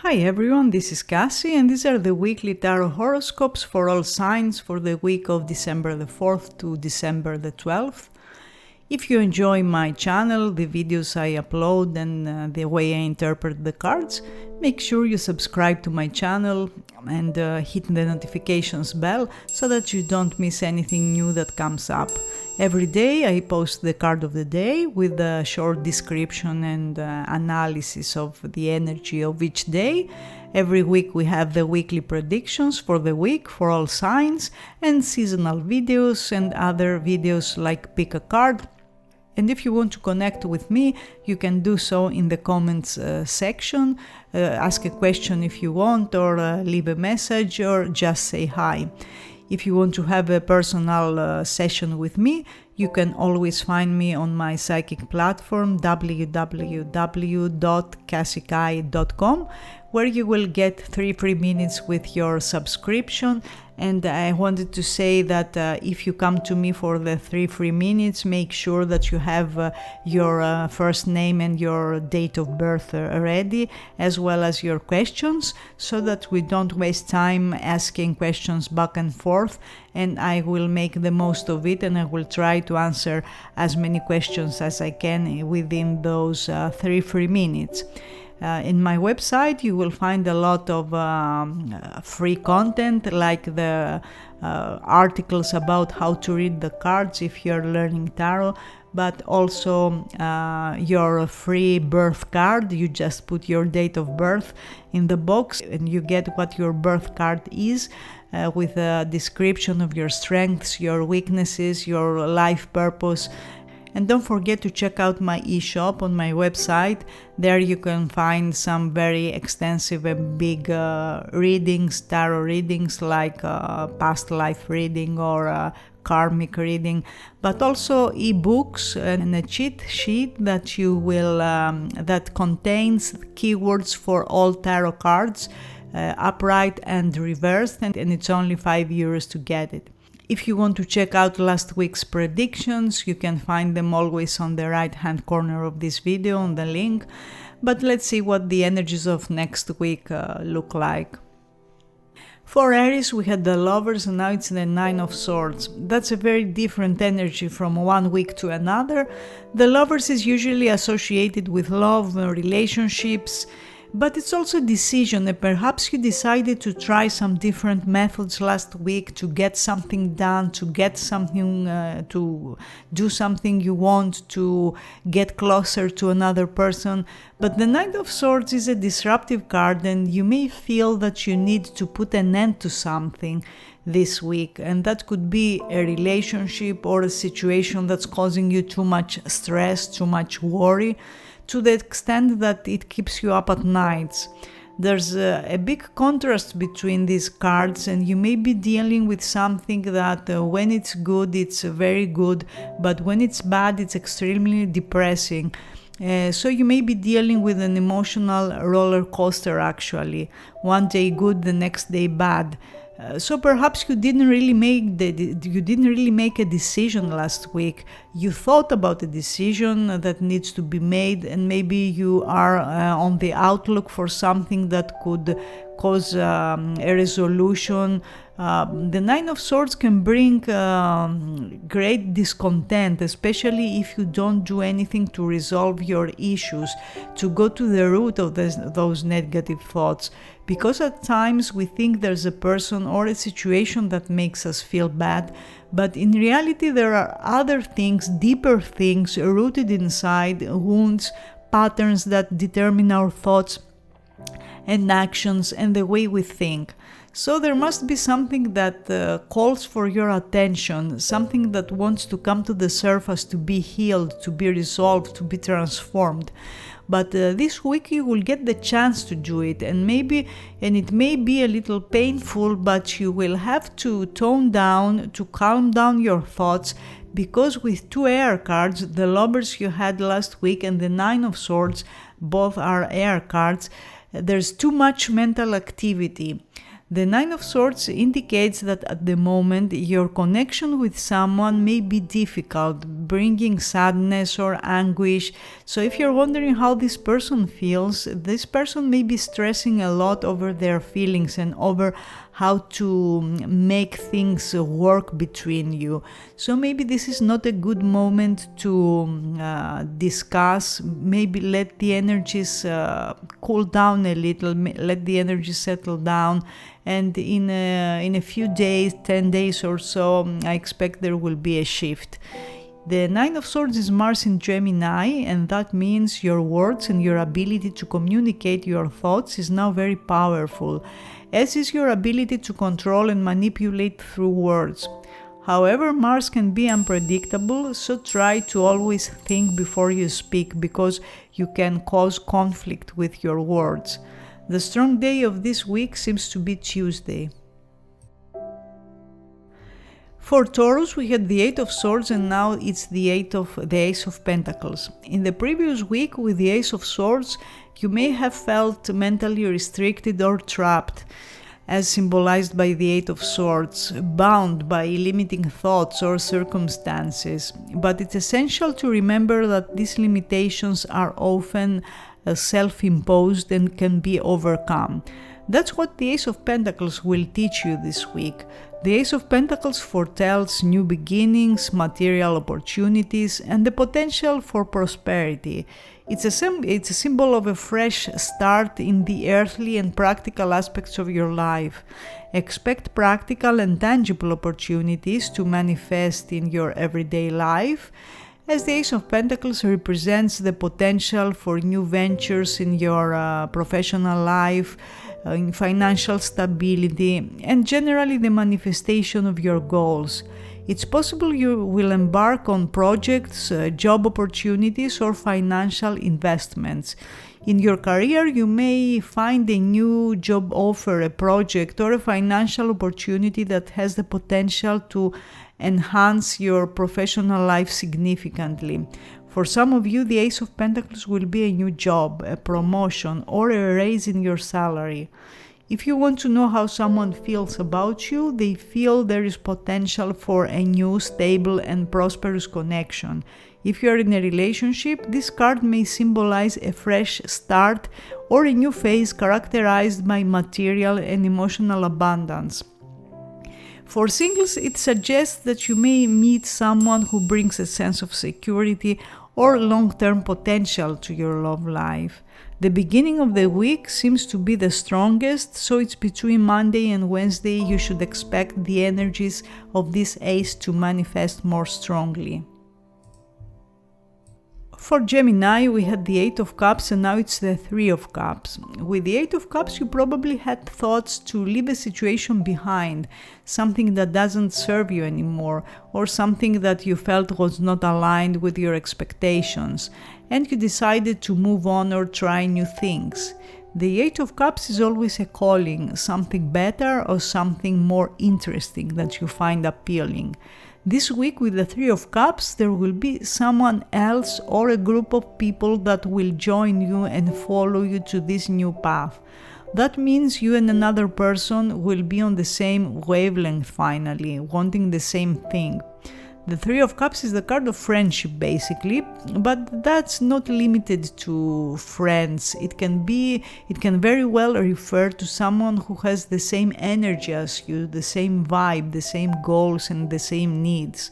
Hi everyone, this is Cassie and these are the weekly tarot horoscopes for all signs for the week of December the 4th to December the 12th. If you enjoy my channel, the videos I upload and the way I interpret the cards, make sure you subscribe to my channel and hit the notifications bell so that you don't miss anything new that comes up. Every day I post the card of the day with a short description and analysis of the energy of each day. Every week we have the weekly predictions for the week for all signs and seasonal videos and other videos like pick a card. And if you want to connect with me, you can do so in the comments section. Ask a question if you want, or leave a message, or just say hi. If you want to have a personal session with me, you can always find me on my psychic platform www.kassikai.com, where you will get 3 free minutes with your subscription. And I wanted to say that if you come to me for the 3 free minutes, make sure that you have your first name and your date of birth ready, as well as your questions, so that we don't waste time asking questions back and forth. And I will make the most of it, and I will try to answer as many questions as I can within those 3 free minutes. In my website you will find a lot of free content, like the articles about how to read the cards if you're learning tarot, but also your free birth card. You just put your date of birth in the box and you get what your birth card is, with a description of your strengths, your weaknesses, your life purpose. And don't forget to check out my e-shop on my website. There you can find some very extensive and big readings, tarot readings, like past life reading or karmic reading, but also ebooks and a cheat sheet that you will that contains keywords for all tarot cards, upright and reversed, and it's only €5 to get it. If you want to check out last week's predictions, you can find them always on the right hand corner of this video on the link. But let's see what the energies of next week look like. For Aries we had the Lovers and now it's the Nine of Swords. That's a very different energy from one week to another. The Lovers is usually associated with love, relationships, but it's also a decision, and perhaps you decided to try some different methods last week to get something done, to get something, to do something you want, to get closer to another person. But the Knight of Swords is a disruptive card, and you may feel that you need to put an end to something this week, and that could be a relationship or a situation that's causing you too much stress, too much worry, to the extent that it keeps you up at nights. There's a big contrast between these cards, and you may be dealing with something that when it's good, it's very good, but when it's bad, it's extremely depressing. So you may be dealing with an emotional roller coaster actually. One day good, the next day bad. So perhaps you didn't really make a decision last week. You thought about a decision that needs to be made, and maybe you are on the outlook for something that could cause a resolution. The Nine of Swords can bring great discontent, especially if you don't do anything to resolve your issues, to go to the root of those negative thoughts. Because at times we think there's a person or a situation that makes us feel bad, but in reality there are other things, deeper things rooted inside, wounds, patterns that determine our thoughts and actions and the way we think. So there must be something that calls for your attention, something that wants to come to the surface, to be healed, to be resolved, to be transformed. But this week you will get the chance to do it, and it may be a little painful, but you will have to tone down, to calm down your thoughts, because with 2 air cards, the Lovers you had last week and the Nine of Swords, both are air cards, there's too much mental activity. The Nine of Swords indicates that at the moment your connection with someone may be difficult bringing sadness or anguish. So if you're wondering how this person feels, this person may be stressing a lot over their feelings and over how to make things work between you. So maybe this is not a good moment to discuss. Maybe let the energies cool down a little, let the energies settle down, and in a few days, 10 days or so, I expect there will be a shift. The Nine of Swords is Mars in Gemini, and that means your words and your ability to communicate your thoughts is now very powerful, as is your ability to control and manipulate through words. However, Mars can be unpredictable, so try to always think before you speak, because you can cause conflict with your words. The strong day of this week seems to be Tuesday. For Taurus, we had the Eight of Swords, and now it's the Ace of Pentacles. In the previous week, with the Ace of Swords, you may have felt mentally restricted or trapped, as symbolized by the Eight of Swords, bound by limiting thoughts or circumstances. But it's essential to remember that these limitations are often self-imposed and can be overcome. That's what the Ace of Pentacles will teach you this week. The Ace of Pentacles foretells new beginnings, material opportunities, and the potential for prosperity. It's a symbol of a fresh start in the earthly and practical aspects of your life. Expect practical and tangible opportunities to manifest in your everyday life, as the Ace of Pentacles represents the potential for new ventures in your professional life, in financial stability, and generally the manifestation of your goals. It's possible you will embark on projects, job opportunities, or financial investments. In your career, you may find a new job offer, a project, or a financial opportunity that has the potential to enhance your professional life significantly. For some of you, the Ace of Pentacles will be a new job, a promotion, or a raise in your salary. If you want to know how someone feels about you, they feel there is potential for a new, stable, and prosperous connection. If you are in a relationship, this card may symbolize a fresh start or a new phase characterized by material and emotional abundance. For singles, it suggests that you may meet someone who brings a sense of security or long-term potential to your love life. The beginning of the week seems to be the strongest, so it's between Monday and Wednesday you should expect the energies of this ace to manifest more strongly. For Gemini, we had the Eight of Cups, and now it's the Three of Cups. With the Eight of Cups, you probably had thoughts to leave a situation behind, something that doesn't serve you anymore, or something that you felt was not aligned with your expectations, and you decided to move on or try new things. The Eight of Cups is always a calling, something better or something more interesting that you find appealing. This week with the Three of Cups, there will be someone else or a group of people that will join you and follow you to this new path. That means you and another person will be on the same wavelength finally, wanting the same thing. The Three of Cups is the card of friendship basically, but that's not limited to friends. It can very well refer to someone who has the same energy as you, the same vibe, the same goals and the same needs.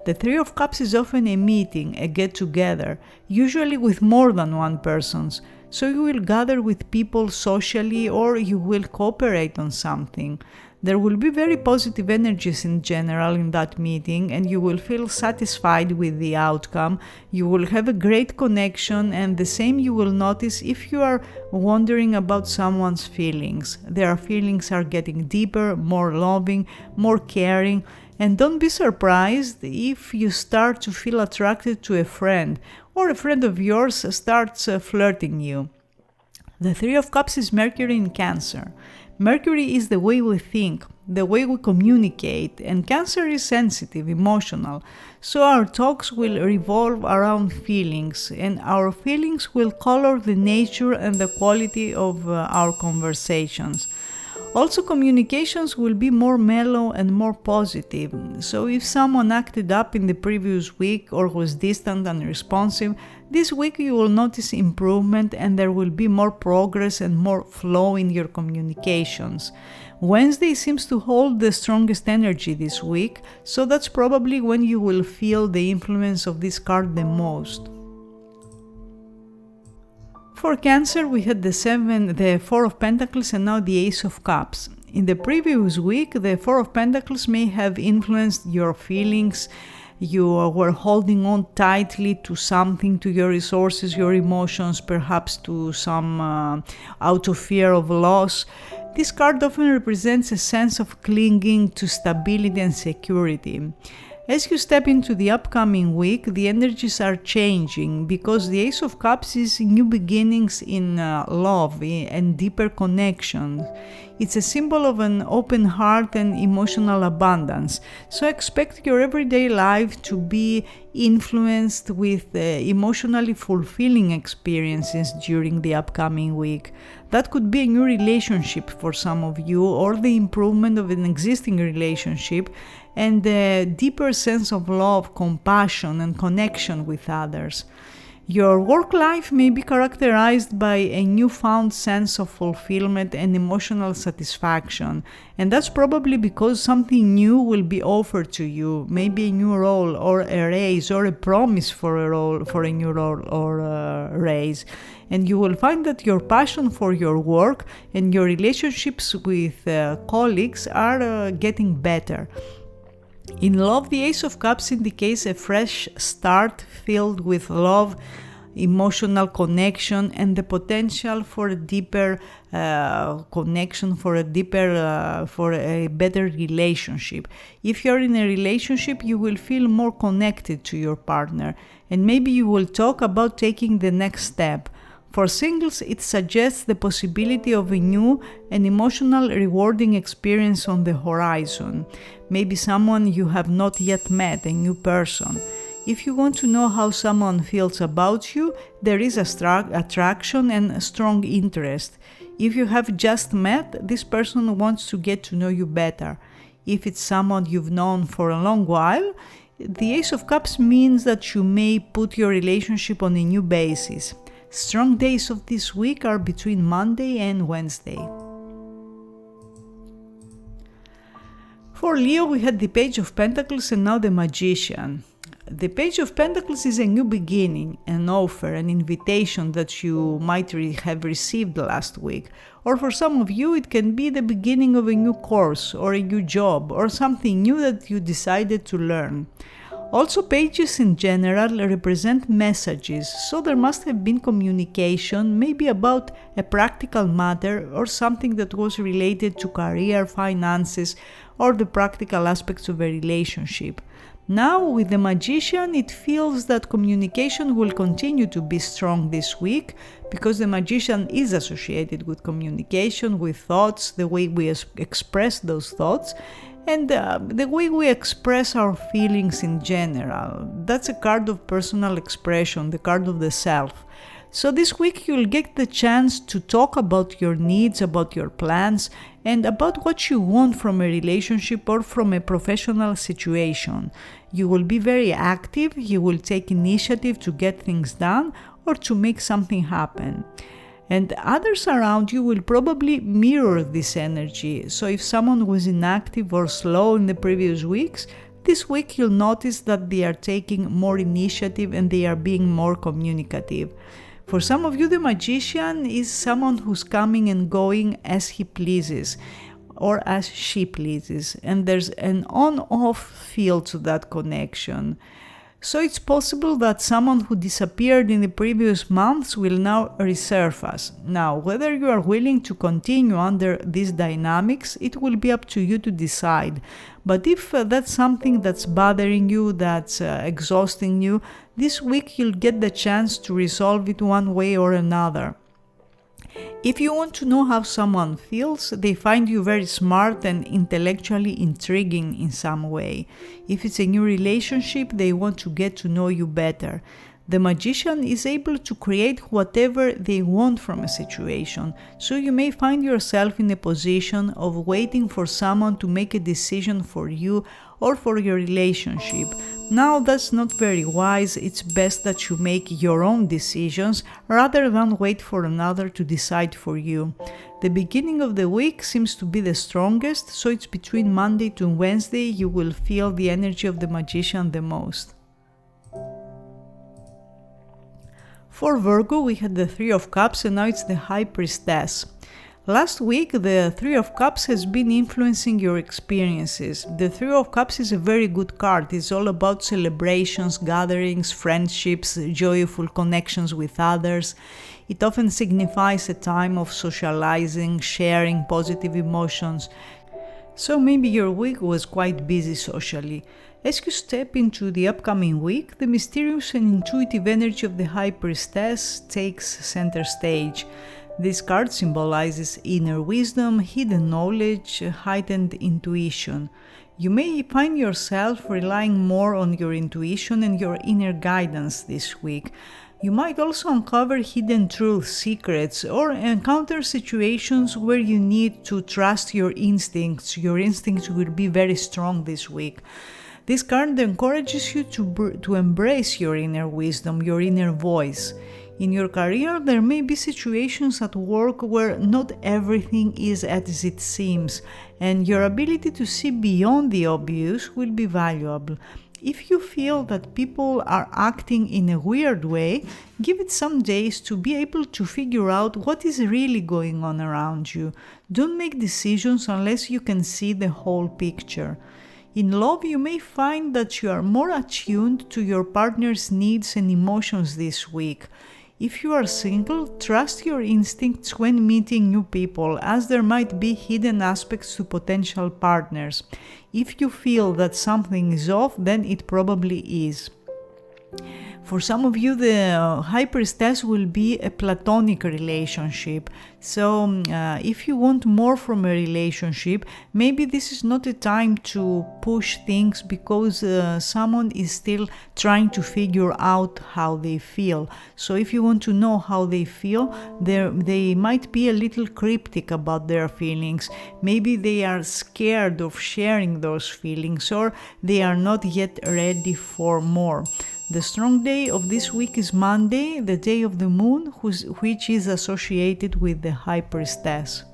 The Three of Cups is often a meeting, a get-together, usually with more than one person. So you will gather with people socially or you will cooperate on something. There will be very positive energies in general in that meeting, and you will feel satisfied with the outcome. You will have a great connection, and the same you will notice if you are wondering about someone's feelings. Their feelings are getting deeper, more loving, more caring, and don't be surprised if you start to feel attracted to a friend, or a friend of yours starts flirting you. The Three of Cups is Mercury in Cancer. Mercury is the way we think, the way we communicate, and Cancer is sensitive, emotional, so our talks will revolve around feelings, and our feelings will color the nature and the quality of our conversations. Also, communications will be more mellow and more positive. So if someone acted up in the previous week or was distant and unresponsive, this week you will notice improvement and there will be more progress and more flow in your communications. Wednesday seems to hold the strongest energy this week, so that's probably when you will feel the influence of this card the most. For Cancer, we had the Four of Pentacles and now the Ace of Cups. In the previous week, the Four of Pentacles may have influenced your feelings. You were holding on tightly to something, to your resources, your emotions, perhaps to some out of fear of loss. This card often represents a sense of clinging to stability and security. As you step into the upcoming week, the energies are changing because the Ace of Cups is new beginnings in love and deeper connections. It's a symbol of an open heart and emotional abundance. So expect your everyday life to be influenced with emotionally fulfilling experiences during the upcoming week. That could be a new relationship for some of you, or the improvement of an existing relationship, and a deeper sense of love, compassion, and connection with others. Your work life may be characterized by a newfound sense of fulfillment and emotional satisfaction, and that's probably because something new will be offered to you, maybe a new role or a raise or a promise for a new role or a raise. And you will find that your passion for your work and your relationships with colleagues are getting better. In love, the Ace of Cups indicates a fresh start filled with love, emotional connection, and the potential for a deeper connection, for a better relationship. If you're in a relationship, you will feel more connected to your partner, and maybe you will talk about taking the next step. For singles, it suggests the possibility of a new and emotional rewarding experience on the horizon. Maybe someone you have not yet met, a new person. If you want to know how someone feels about you, there is attraction and a strong interest. If you have just met, this person wants to get to know you better. If it's someone you've known for a long while, the Ace of Cups means that you may put your relationship on a new basis. Strong days of this week are between Monday and Wednesday. For Leo, we had the Page of Pentacles and now the Magician. The Page of Pentacles is a new beginning, an offer, an invitation that you might have received last week. Or for some of you, it can be the beginning of a new course or a new job or something new that you decided to learn. Also, pages in general represent messages, so there must have been communication, maybe about a practical matter or something that was related to career, finances, or the practical aspects of a relationship. Now, with the Magician, it feels that communication will continue to be strong this week because the Magician is associated with communication, with thoughts, the way we express those thoughts, and the way we express our feelings in general. That's a card of personal expression, the card of the self. So this week you'll get the chance to talk about your needs, about your plans, and about what you want from a relationship or from a professional situation. You will be very active, you will take initiative to get things done or to make something happen. And others around you will probably mirror this energy. So if someone was inactive or slow in the previous weeks, this week you'll notice that they are taking more initiative and they are being more communicative. For some of you, the Magician is someone who's coming and going as he pleases or as she pleases, and there's an on-off feel to that connection. So it's possible that someone who disappeared in the previous months will now resurface. Now, whether you are willing to continue under these dynamics, it will be up to you to decide. But if that's something that's bothering you, that's exhausting you, this week you'll get the chance to resolve it one way or another. If you want to know how someone feels, they find you very smart and intellectually intriguing in some way. If it's a new relationship, they want to get to know you better. The magician is able to create whatever they want from a situation, so you may find yourself in a position of waiting for someone to make a decision for you or for your relationship. Now that's not very wise. It's best that you make your own decisions rather than wait for another to decide for you. The beginning of the week seems to be the strongest, so it's between Monday to Wednesday you will feel the energy of the magician the most. For Virgo, we had the Three of Cups and now it's the High Priestess. Last week, the Three of Cups has been influencing your experiences. The Three of Cups is a very good card. It's all about celebrations, gatherings, friendships, joyful connections with others. It often signifies a time of socializing, sharing positive emotions. So maybe your week was quite busy socially. As you step into the upcoming week, the mysterious and intuitive energy of the High Priestess takes center stage. This card symbolizes inner wisdom, hidden knowledge, heightened intuition. You may find yourself relying more on your intuition and your inner guidance this week. You might also uncover hidden truth, secrets, or encounter situations where you need to trust your instincts. Your instincts will be very strong this week. This card encourages you to embrace your inner wisdom, your inner voice. In your career, there may be situations at work where not everything is as it seems, and your ability to see beyond the obvious will be valuable. If you feel that people are acting in a weird way, give it some days to be able to figure out what is really going on around you. Don't make decisions unless you can see the whole picture. In love, you may find that you are more attuned to your partner's needs and emotions this week. If you are single, trust your instincts when meeting new people, as there might be hidden aspects to potential partners. If you feel that something is off, then it probably is. For some of you, the High Priestess will be a platonic relationship. So if you want more from a relationship, maybe this is not a time to push things because someone is still trying to figure out how they feel. So if you want to know how they feel, they might be a little cryptic about their feelings. Maybe they are scared of sharing those feelings, or they are not yet ready for more. The strong day of this week is Monday, the day of the moon, which is associated with the High Priestess.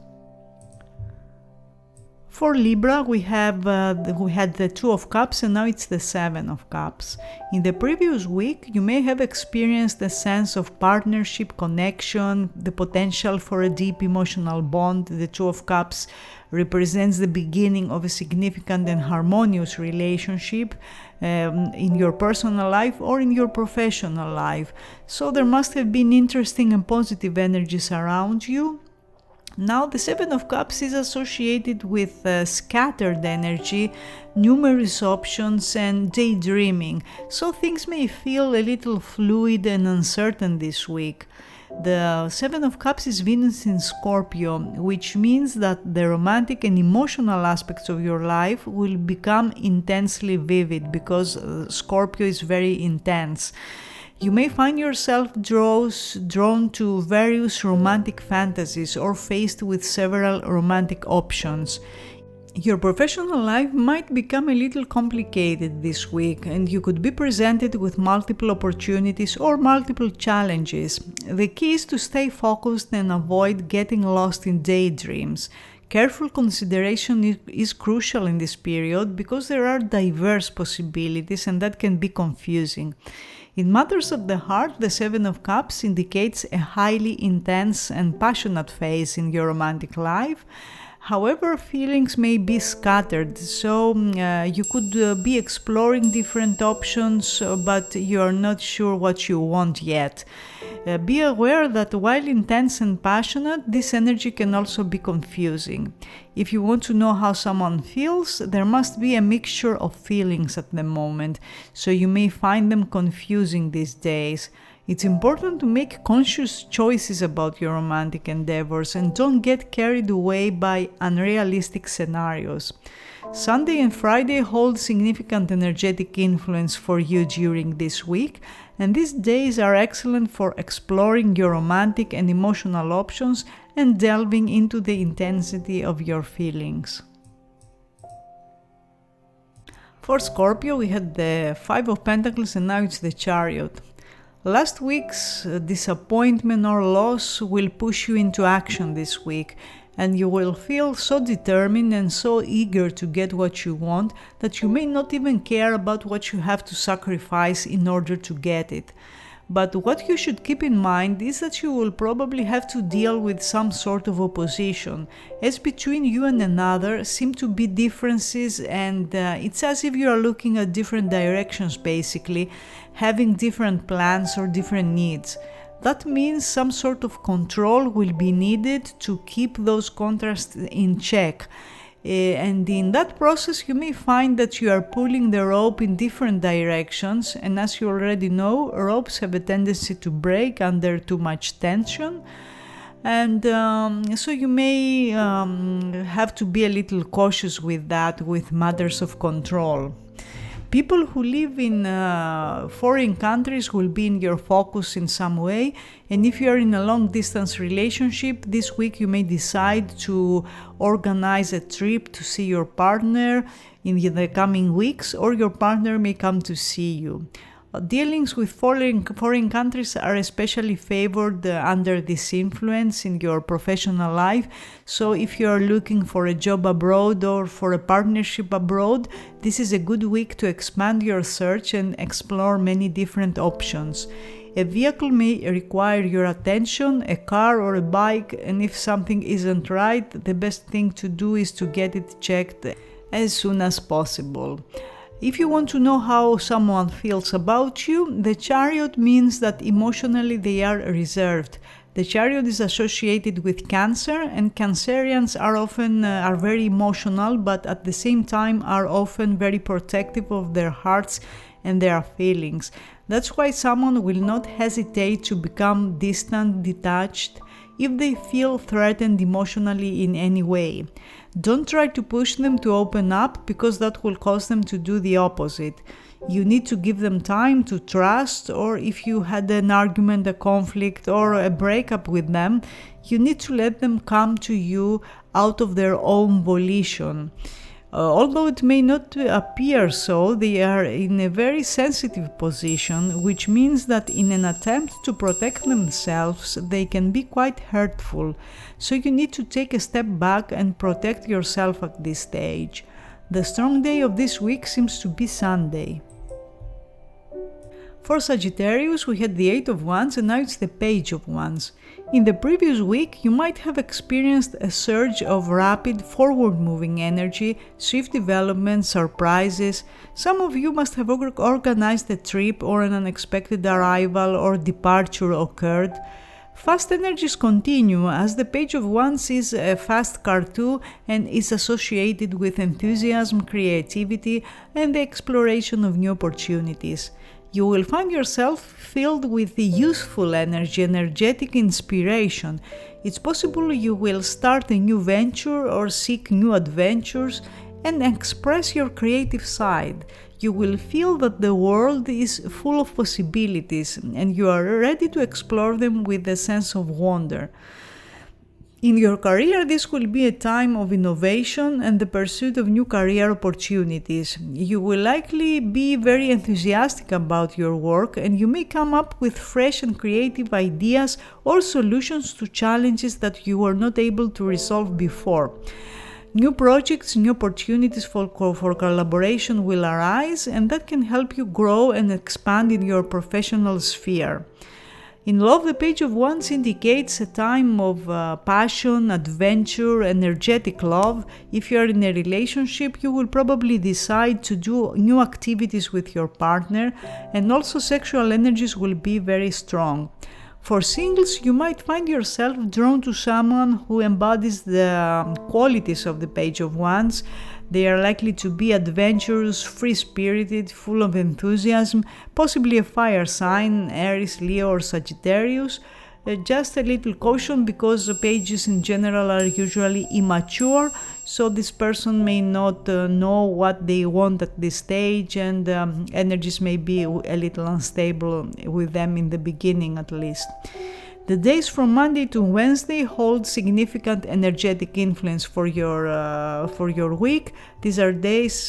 For Libra, we had the Two of Cups and now it's the Seven of Cups. In the previous week, you may have experienced a sense of partnership, connection, the potential for a deep emotional bond. The Two of Cups represents the beginning of a significant and harmonious relationship in your personal life or in your professional life. So there must have been interesting and positive energies around you. Now the Seven of Cups is associated with scattered energy, numerous options and daydreaming, so things may feel a little fluid and uncertain this week. The Seven of Cups is Venus in Scorpio, which means that the romantic and emotional aspects of your life will become intensely vivid because Scorpio is very intense. You may find yourself drawn to various romantic fantasies or faced with several romantic options. Your professional life might become a little complicated this week, and you could be presented with multiple opportunities or multiple challenges. The key is to stay focused and avoid getting lost in daydreams. Careful consideration is crucial in this period because there are diverse possibilities and that can be confusing. In matters of the heart, the Seven of Cups indicates a highly intense and passionate phase in your romantic life. However, feelings may be scattered, so you could be exploring different options, but you are not sure what you want yet. Be aware that while intense and passionate, this energy can also be confusing. If you want to know how someone feels, there must be a mixture of feelings at the moment, so you may find them confusing these days. It's important to make conscious choices about your romantic endeavors and don't get carried away by unrealistic scenarios. Sunday and Friday hold significant energetic influence for you during this week, and these days are excellent for exploring your romantic and emotional options and delving into the intensity of your feelings. For Scorpio, we had the Five of Pentacles and now it's the Chariot. Last week's disappointment or loss will push you into action this week, and you will feel so determined and so eager to get what you want that you may not even care about what you have to sacrifice in order to get it. But what you should keep in mind is that you will probably have to deal with some sort of opposition, as between you and another seem to be differences, and it's as if you are looking at different directions basically, having different plans or different needs. That means some sort of control will be needed to keep those contrasts in check. And in that process you may find that you are pulling the rope in different directions, and as you already know, ropes have a tendency to break under too much tension, and so you may have to be a little cautious with that, with matters of control. People who live in foreign countries will be in your focus in some way, and if you are in a long-distance relationship, this week you may decide to organize a trip to see your partner in the coming weeks, or your partner may come to see you. Dealings with foreign countries are especially favored under this influence in your professional life, so if you are looking for a job abroad or for a partnership abroad, this is a good week to expand your search and explore many different options. A vehicle may require your attention, a car or a bike, and if something isn't right, the best thing to do is to get it checked as soon as possible. If you want to know how someone feels about you, the Chariot means that emotionally they are reserved. The Chariot is associated with Cancer, and Cancerians are very emotional, but at the same time are often very protective of their hearts and their feelings. That's why someone will not hesitate to become distant, detached, if they feel threatened emotionally in any way. Don't try to push them to open up, because that will cause them to do the opposite. You need to give them time to trust, or if you had an argument, a conflict, or a breakup with them, you need to let them come to you out of their own volition. Although it may not appear so, they are in a very sensitive position, which means that in an attempt to protect themselves, they can be quite hurtful. So you need to take a step back and protect yourself at this stage. The strong day of this week seems to be Sunday. For Sagittarius, we had the Eight of Wands and now it's the Page of Wands. In the previous week, you might have experienced a surge of rapid, forward-moving energy, swift development, surprises. Some of you must have organized a trip or an unexpected arrival or departure occurred. Fast energies continue, as the Page of Wands is a fast card too and is associated with enthusiasm, creativity, and the exploration of new opportunities. You will find yourself filled with the youthful energy, energetic inspiration. It's possible you will start a new venture or seek new adventures and express your creative side. You will feel that the world is full of possibilities and you are ready to explore them with a sense of wonder. In your career, this will be a time of innovation and the pursuit of new career opportunities. You will likely be very enthusiastic about your work and you may come up with fresh and creative ideas or solutions to challenges that you were not able to resolve before. New projects, new opportunities for collaboration will arise, and that can help you grow and expand in your professional sphere. In love, the Page of Wands indicates a time of passion, adventure, energetic love. If you are in a relationship, you will probably decide to do new activities with your partner, and also sexual energies will be very strong. For singles, you might find yourself drawn to someone who embodies the qualities of the Page of Wands. They are likely to be adventurous, free-spirited, full of enthusiasm, possibly a fire sign, Aries, Leo or Sagittarius. Just a little caution because the pages in general are usually immature, so this person may not know what they want at this stage, and energies may be a little unstable with them in the beginning at least. The days from Monday to Wednesday hold significant energetic influence for your week. These are days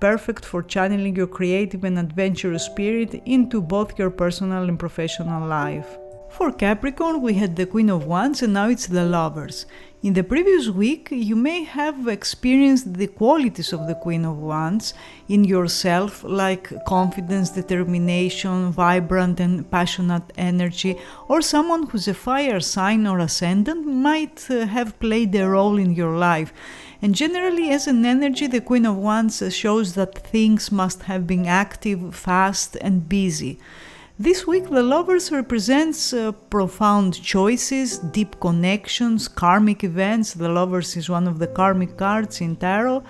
perfect for channeling your creative and adventurous spirit into both your personal and professional life. For Capricorn, we had the Queen of Wands and now it's the Lovers. In the previous week, you may have experienced the qualities of the Queen of Wands in yourself, like confidence, determination, vibrant and passionate energy, or someone who's a fire sign or ascendant might have played a role in your life. And generally, as an energy, the Queen of Wands shows that things must have been active, fast and busy. This week, the Lovers represents profound choices, deep connections, karmic events. The Lovers is one of the karmic cards in tarot,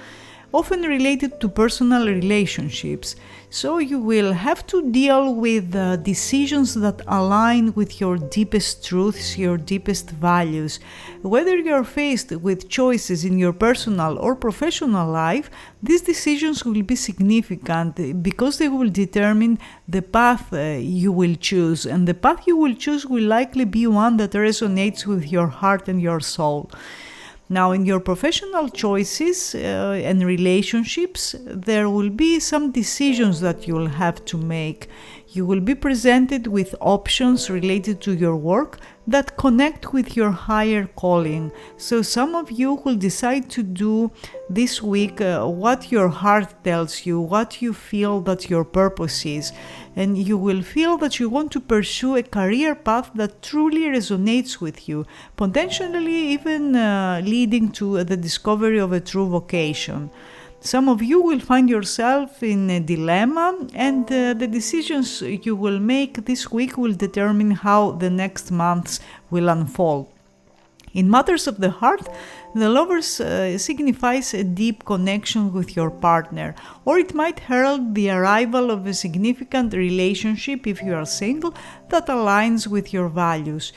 often related to personal relationships. So you will have to deal with decisions that align with your deepest truths, your deepest values. Whether you're faced with choices in your personal or professional life, these decisions will be significant because they will determine the path you will choose, and the path you will choose will likely be one that resonates with your heart and your soul. Now, in your professional choices and relationships, there will be some decisions that you will have to make. You will be presented with options related to your work that connect with your higher calling. So some of you will decide to do this week what your heart tells you, what you feel that your purpose is. And you will feel that you want to pursue a career path that truly resonates with you, potentially even leading to the discovery of a true vocation. Some of you will find yourself in a dilemma, and the decisions you will make this week will determine how the next months will unfold. In matters of the heart, the Lovers signifies a deep connection with your partner, or it might herald the arrival of a significant relationship if you are single that aligns with your values.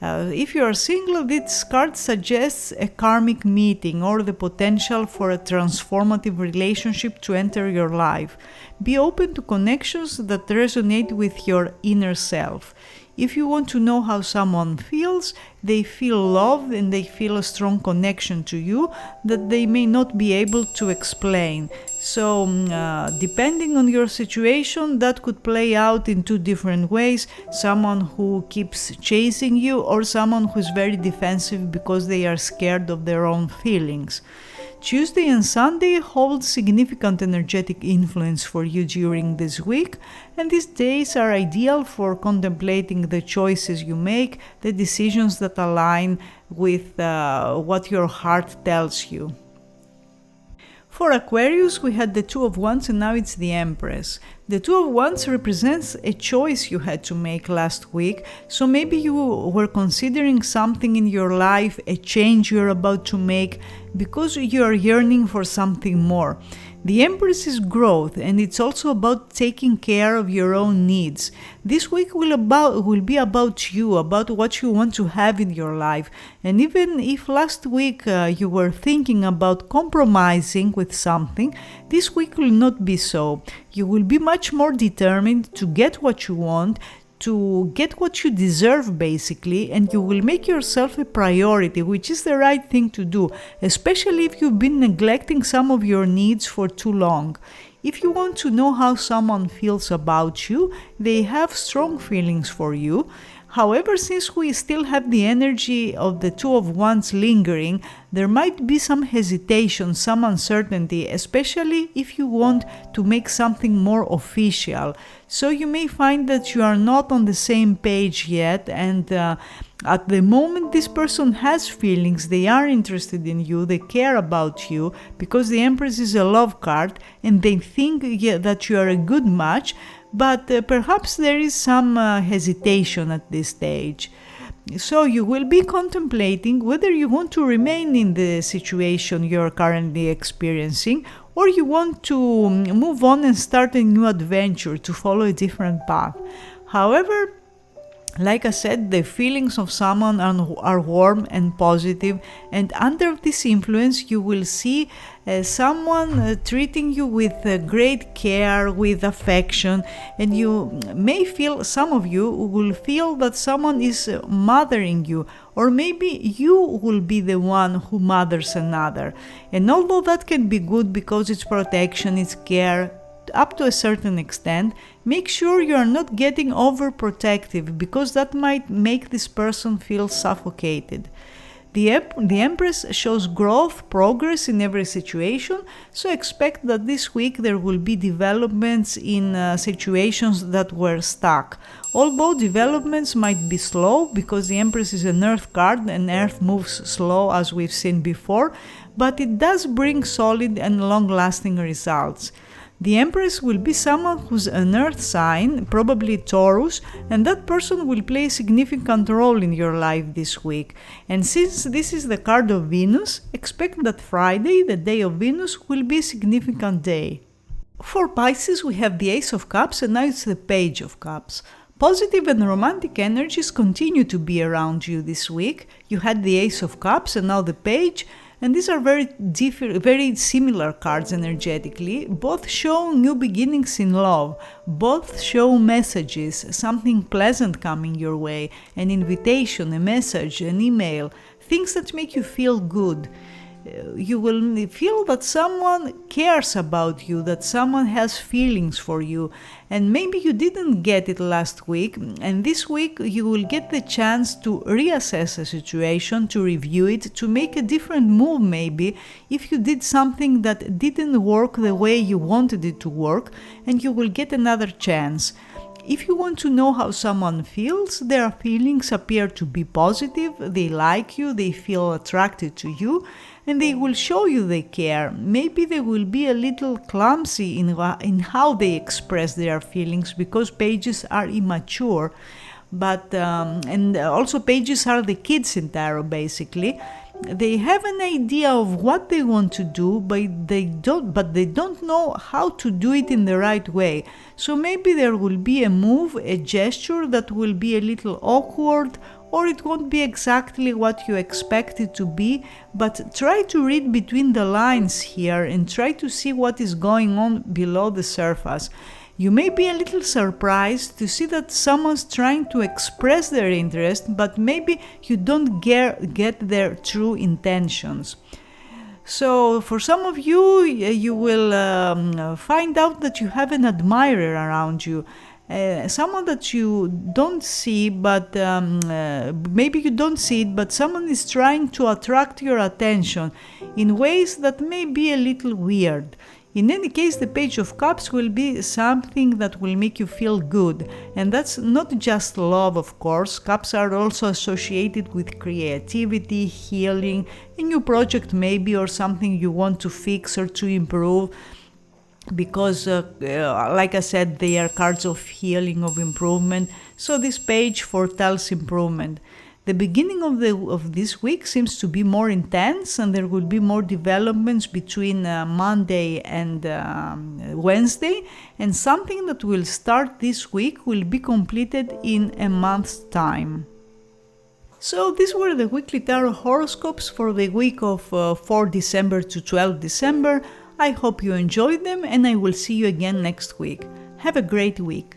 If you are single, this card suggests a karmic meeting or the potential for a transformative relationship to enter your life. Be open to connections that resonate with your inner self. If you want to know how someone feels, they feel loved and they feel a strong connection to you that they may not be able to explain. So, depending on your situation, that could play out in two different ways. Someone who keeps chasing you, or someone who's very defensive because they are scared of their own feelings. Tuesday and Sunday hold significant energetic influence for you during this week, and these days are ideal for contemplating the choices you make, the decisions that align with what your heart tells you. For Aquarius, we had the Two of Wands and now it's the Empress. The Two of Wands represents a choice you had to make last week, so maybe you were considering something in your life, a change you're about to make, because you are yearning for something more. The Empress is growth, and it's also about taking care of your own needs. This week will be about you, about what you want to have in your life. And even if last week you were thinking about compromising with something, this week will not be so. You will be much more determined to get what you want, to get what you deserve basically, and you will make yourself a priority, which is the right thing to do, especially if you've been neglecting some of your needs for too long. If you want to know how someone feels about you, they have strong feelings for you. However, since we still have the energy of the Two of Wands lingering, there might be some hesitation, some uncertainty, especially if you want to make something more official. So you may find that you are not on the same page yet, and at the moment this person has feelings, they are interested in you, they care about you, because the Empress is a love card, and they think that you are a good match, but perhaps there is some hesitation at this stage. So you will be contemplating whether you want to remain in the situation you're currently experiencing, or you want to move on and start a new adventure, to follow a different path. However, like I said, the feelings of someone are warm and positive, and under this influence you will see someone treating you with great care, with affection, and you may feel, some of you will feel that someone is mothering you, or maybe you will be the one who mothers another. And although that can be good because it's protection, it's care, up to a certain extent, make sure you are not getting overprotective, because that might make this person feel suffocated. The Empress shows growth, progress in every situation, so expect that this week there will be developments in situations that were stuck. Although developments might be slow, because the Empress is an Earth card and Earth moves slow, as we've seen before, but it does bring solid and long-lasting results. The Empress will be someone who's an Earth sign, probably Taurus, and that person will play a significant role in your life this week. And since this is the card of Venus, expect that Friday, the day of Venus, will be a significant day. For Pisces, we have the Ace of Cups, and now it's the Page of Cups. Positive and romantic energies continue to be around you this week. You had the Ace of Cups and now the Page, and these are very similar cards energetically. Both show new beginnings in love. Both show messages, something pleasant coming your way, an invitation, a message, an email, things that make you feel good. You will feel that someone cares about you, that someone has feelings for you, and maybe you didn't get it last week, and this week you will get the chance to reassess a situation, to review it, to make a different move maybe if you did something that didn't work the way you wanted it to work, and you will get another chance. If you want to know how someone feels, their feelings appear to be positive, they like you, they feel attracted to you, and they will show you they care. Maybe they will be a little clumsy in how they express their feelings, because pages are immature, but and also pages are the kids in tarot basically. They have an idea of what they want to do, but they don't know how to do it in the right way. So maybe there will be a move, a gesture that will be a little awkward, or it won't be exactly what you expect it to be, but try to read between the lines here and try to see what is going on below the surface. You may be a little surprised to see that someone's trying to express their interest, but maybe you don't get their true intentions. So for some of you, you will find out that you have an admirer around you. Someone that you don't see, but maybe you don't see it, but someone is trying to attract your attention in ways that may be a little weird. In any case, the Page of Cups will be something that will make you feel good. And that's not just love, of course. Cups are also associated with creativity, healing, a new project maybe, or something you want to fix or to improve. Because, like I said, they are cards of healing, of improvement. So this page foretells improvement. The beginning of this week seems to be more intense, and there will be more developments between Monday and Wednesday, and something that will start this week will be completed in a month's time. So these were the weekly tarot horoscopes for the week of 4 December to 12 December. I hope you enjoyed them, and I will see you again next week. Have a great week.